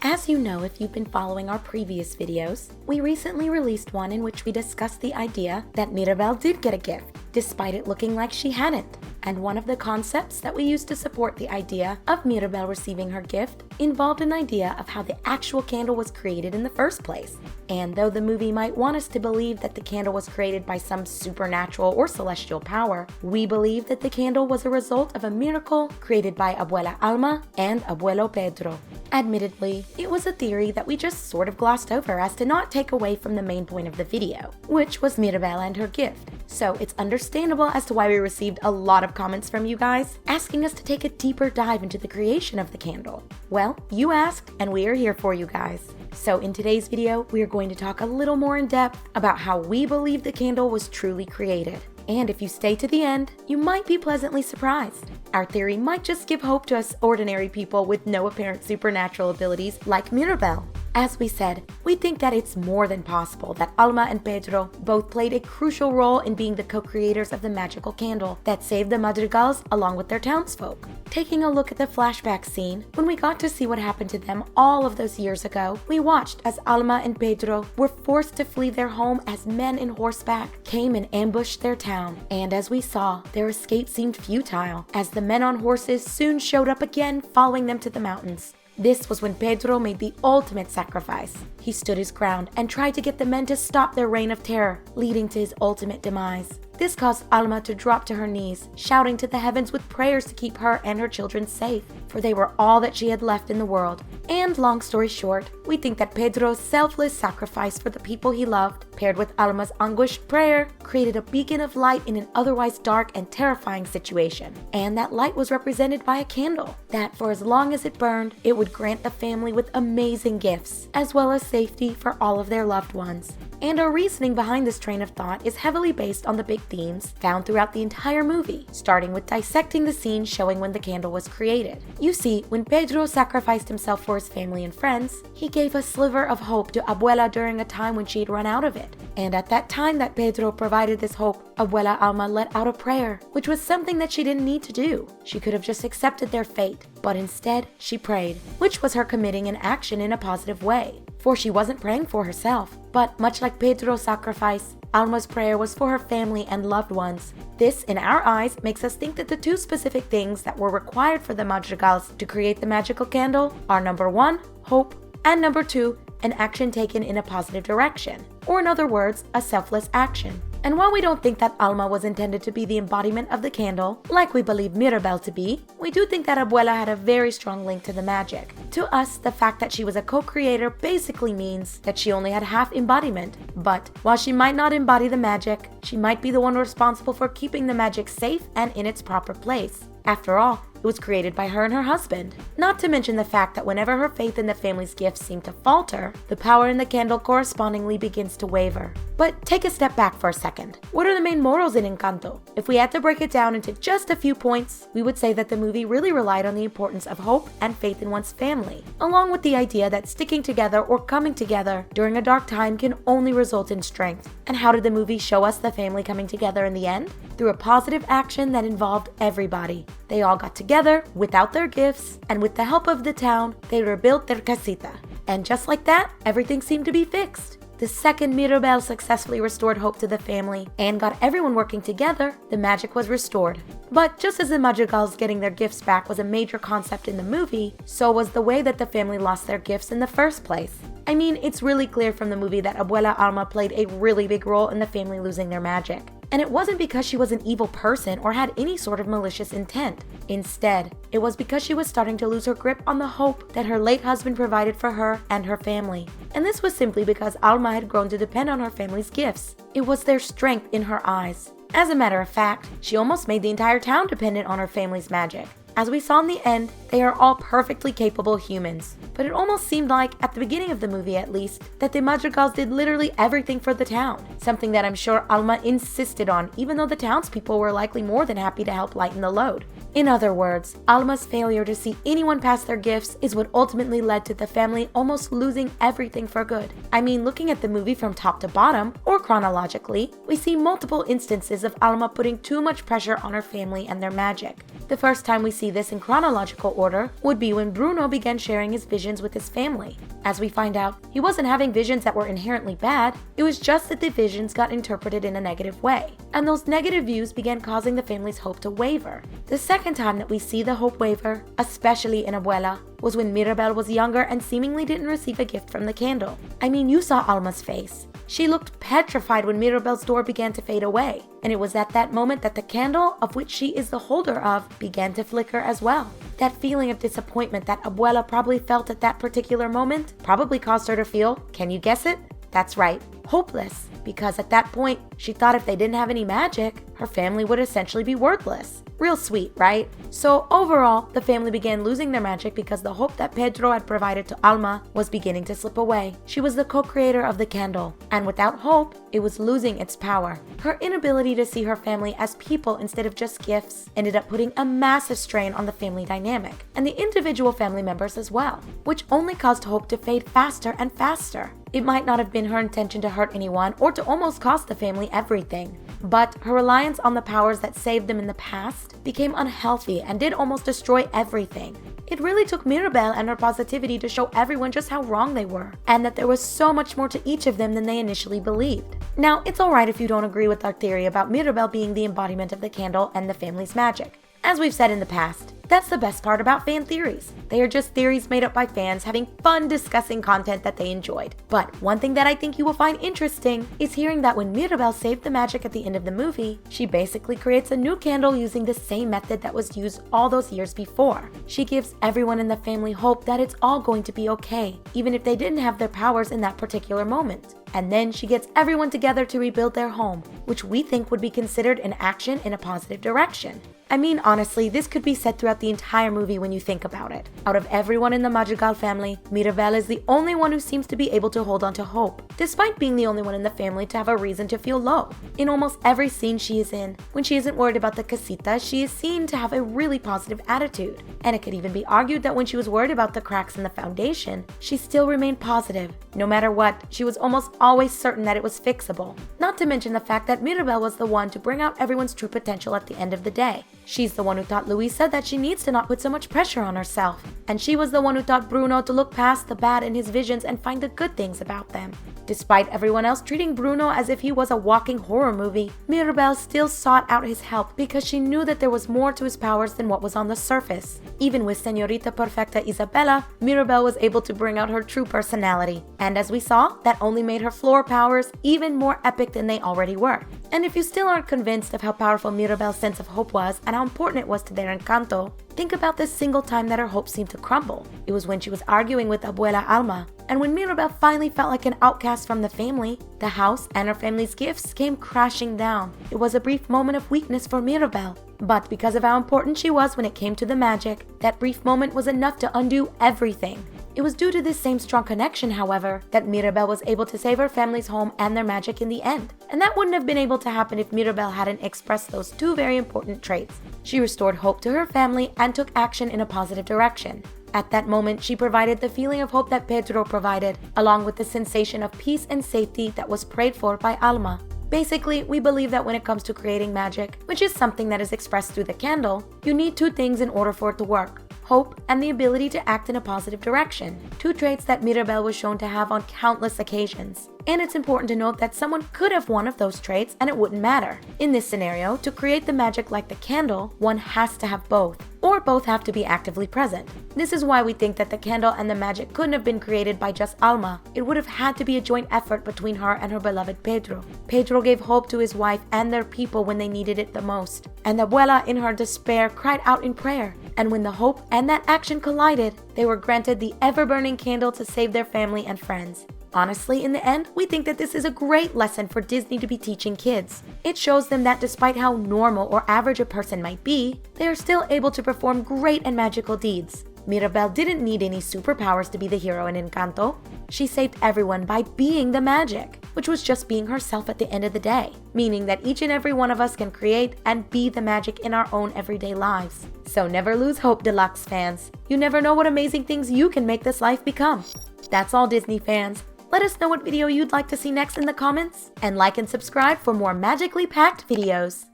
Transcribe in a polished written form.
As you know if you've been following our previous videos, we recently released one in which we discussed the idea that Mirabel did get a gift, despite it looking like she hadn't. And one of the concepts that we used to support the idea of Mirabel receiving her gift involved an idea of how the actual candle was created in the first place. And though the movie might want us to believe that the candle was created by some supernatural or celestial power, we believe that the candle was a result of a miracle created by Abuela Alma and Abuelo Pedro. Admittedly, it was a theory that we just sort of glossed over as to not take away from the main point of the video, which was Mirabel and her gift. So it's understandable as to why we received a lot of comments from you guys asking us to take a deeper dive into the creation of the candle. Well, you asked and we are here for you guys. So in today's video, we are going to talk a little more in depth about how we believe the candle was truly created. And if you stay to the end, you might be pleasantly surprised. Our theory might just give hope to us ordinary people with no apparent supernatural abilities like Mirabel. As we said, we think that it's more than possible that Alma and Pedro both played a crucial role in being the co-creators of the magical candle that saved the Madrigals along with their townsfolk. Taking a look at the flashback scene, when we got to see what happened to them all of those years ago, we watched as Alma and Pedro were forced to flee their home as men in horseback came and ambushed their town. And as we saw, their escape seemed futile, as the men on horses soon showed up again following them to the mountains. This was when Pedro made the ultimate sacrifice. He stood his ground and tried to get the men to stop their reign of terror, leading to his ultimate demise. This caused Alma to drop to her knees, shouting to the heavens with prayers to keep her and her children safe, for they were all that she had left in the world. And long story short, we think that Pedro's selfless sacrifice for the people he loved, paired with Alma's anguished prayer, created a beacon of light in an otherwise dark and terrifying situation. And that light was represented by a candle, that for as long as it burned, it would grant the family with amazing gifts, as well as safety for all of their loved ones. And our reasoning behind this train of thought is heavily based on the big themes found throughout the entire movie, starting with dissecting the scene showing when the candle was created. You see, when Pedro sacrificed himself for his family and friends, he gave a sliver of hope to Abuela during a time when she had run out of it. And at that time that Pedro provided this hope, Abuela Alma let out a prayer, which was something that she didn't need to do. She could have just accepted their fate, but instead she prayed, which was her committing an action in a positive way. For she wasn't praying for herself, but much like Pedro's sacrifice, Alma's prayer was for her family and loved ones. This, in our eyes, makes us think that the two specific things that were required for the Madrigals to create the magical candle are number 1, hope, and number 2, an action taken in a positive direction, or in other words, a selfless action. And while we don't think that Alma was intended to be the embodiment of the candle, like we believe Mirabel to be, we do think that Abuela had a very strong link to the magic. To us, the fact that she was a co-creator basically means that she only had half embodiment. But while she might not embody the magic, she might be the one responsible for keeping the magic safe and in its proper place. After all, it was created by her and her husband. Not to mention the fact that whenever her faith in the family's gifts seemed to falter, the power in the candle correspondingly begins to waver. But take a step back for a second. What are the main morals in Encanto? If we had to break it down into just a few points, we would say that the movie really relied on the importance of hope and faith in one's family, along with the idea that sticking together or coming together during a dark time can only result in strength. And how did the movie show us the family coming together in the end? Through a positive action that involved everybody. They all got together without their gifts, and with the help of the town, they rebuilt their casita. And just like that, everything seemed to be fixed. The second Mirabel successfully restored hope to the family and got everyone working together, the magic was restored. But just as the Madrigals getting their gifts back was a major concept in the movie, so was the way that the family lost their gifts in the first place. I mean, it's really clear from the movie that Abuela Alma played a really big role in the family losing their magic. And it wasn't because she was an evil person or had any sort of malicious intent. Instead, it was because she was starting to lose her grip on the hope that her late husband provided for her and her family. And this was simply because Alma had grown to depend on her family's gifts. It was their strength in her eyes. As a matter of fact, she almost made the entire town dependent on her family's magic. As we saw in the end, they are all perfectly capable humans. But it almost seemed like, at the beginning of the movie at least, that the Madrigals did literally everything for the town. Something that I'm sure Alma insisted on, even though the townspeople were likely more than happy to help lighten the load. In other words, Alma's failure to see anyone pass their gifts is what ultimately led to the family almost losing everything for good. I mean, looking at the movie from top to bottom, or chronologically, we see multiple instances of Alma putting too much pressure on her family and their magic. The first time we see this in chronological order would be when Bruno began sharing his visions with his family. As we find out, he wasn't having visions that were inherently bad, it was just that the visions got interpreted in a negative way, and those negative views began causing the family's hope to waver. The second time that we see the hope waver, especially in Abuela, was when Mirabel was younger and seemingly didn't receive a gift from the candle. I mean, you saw Alma's face. She looked petrified when Mirabel's door began to fade away, and it was at that moment that the candle, of which she is the holder of, began to flicker as well. That feeling of disappointment that Abuela probably felt at that particular moment probably caused her to feel, can you guess it? That's right, hopeless, because at that point, she thought if they didn't have any magic, her family would essentially be worthless. Real sweet, right? So overall, the family began losing their magic because the hope that Pedro had provided to Alma was beginning to slip away. She was the co-creator of the candle, and without hope, it was losing its power. Her inability to see her family as people instead of just gifts ended up putting a massive strain on the family dynamic, and the individual family members as well, which only caused hope to fade faster and faster. It might not have been her intention to hurt anyone or to almost cost the family everything, but her reliance on the powers that saved them in the past became unhealthy and did almost destroy everything. It really took Mirabel and her positivity to show everyone just how wrong they were, and that there was so much more to each of them than they initially believed. Now, it's alright if you don't agree with our theory about Mirabel being the embodiment of the candle and the family's magic. As we've said in the past, that's the best part about fan theories. They are just theories made up by fans having fun discussing content that they enjoyed. But one thing that I think you will find interesting is hearing that when Mirabel saved the magic at the end of the movie, she basically creates a new candle using the same method that was used all those years before. She gives everyone in the family hope that it's all going to be okay, even if they didn't have their powers in that particular moment. And then she gets everyone together to rebuild their home, which we think would be considered an action in a positive direction. I mean, honestly, this could be said throughout the entire movie when you think about it. Out of everyone in the Madrigal family, Mirabel is the only one who seems to be able to hold on to hope, despite being the only one in the family to have a reason to feel low. In almost every scene she is in, when she isn't worried about the casita, she is seen to have a really positive attitude. And it could even be argued that when she was worried about the cracks in the foundation, she still remained positive. No matter what, she was almost always certain that it was fixable. Not to mention the fact that Mirabel was the one to bring out everyone's true potential at the end of the day. She's the one who taught Luisa that she needs to not put so much pressure on herself. And she was the one who taught Bruno to look past the bad in his visions and find the good things about them. Despite everyone else treating Bruno as if he was a walking horror movie, Mirabel still sought out his help because she knew that there was more to his powers than what was on the surface. Even with Señorita Perfecta Isabella, Mirabel was able to bring out her true personality. And as we saw, that only made her floor powers even more epic than they already were. And if you still aren't convinced of how powerful Mirabel's sense of hope was and how important it was to their Encanto, think about the single time that her hope seemed to crumble. It was when she was arguing with Abuela Alma, and when Mirabel finally felt like an outcast from the family, the house and her family's gifts came crashing down. It was a brief moment of weakness for Mirabel, but because of how important she was when it came to the magic, that brief moment was enough to undo everything. It was due to this same strong connection, however, that Mirabel was able to save her family's home and their magic in the end. And that wouldn't have been able to happen if Mirabel hadn't expressed those two very important traits. She restored hope to her family and took action in a positive direction. At that moment, she provided the feeling of hope that Pedro provided, along with the sensation of peace and safety that was prayed for by Alma. Basically, we believe that when it comes to creating magic, which is something that is expressed through the candle, you need two things in order for it to work: hope and the ability to act in a positive direction. Two traits that Mirabel was shown to have on countless occasions. And it's important to note that someone could have one of those traits and it wouldn't matter. In this scenario, to create the magic like the candle, one has to have both, or both have to be actively present. This is why we think that the candle and the magic couldn't have been created by just Alma. It would have had to be a joint effort between her and her beloved Pedro. Pedro gave hope to his wife and their people when they needed it the most. And Abuela, in her despair, cried out in prayer. And when the hope and that action collided, they were granted the ever-burning candle to save their family and friends. Honestly, in the end, we think that this is a great lesson for Disney to be teaching kids. It shows them that despite how normal or average a person might be, they are still able to perform great and magical deeds. Mirabel didn't need any superpowers to be the hero in Encanto. She saved everyone by being the magic, which was just being herself at the end of the day, meaning that each and every one of us can create and be the magic in our own everyday lives. So never lose hope, Deluxe fans. You never know what amazing things you can make this life become. That's all, Disney fans. Let us know what video you'd like to see next in the comments, and like and subscribe for more magically packed videos.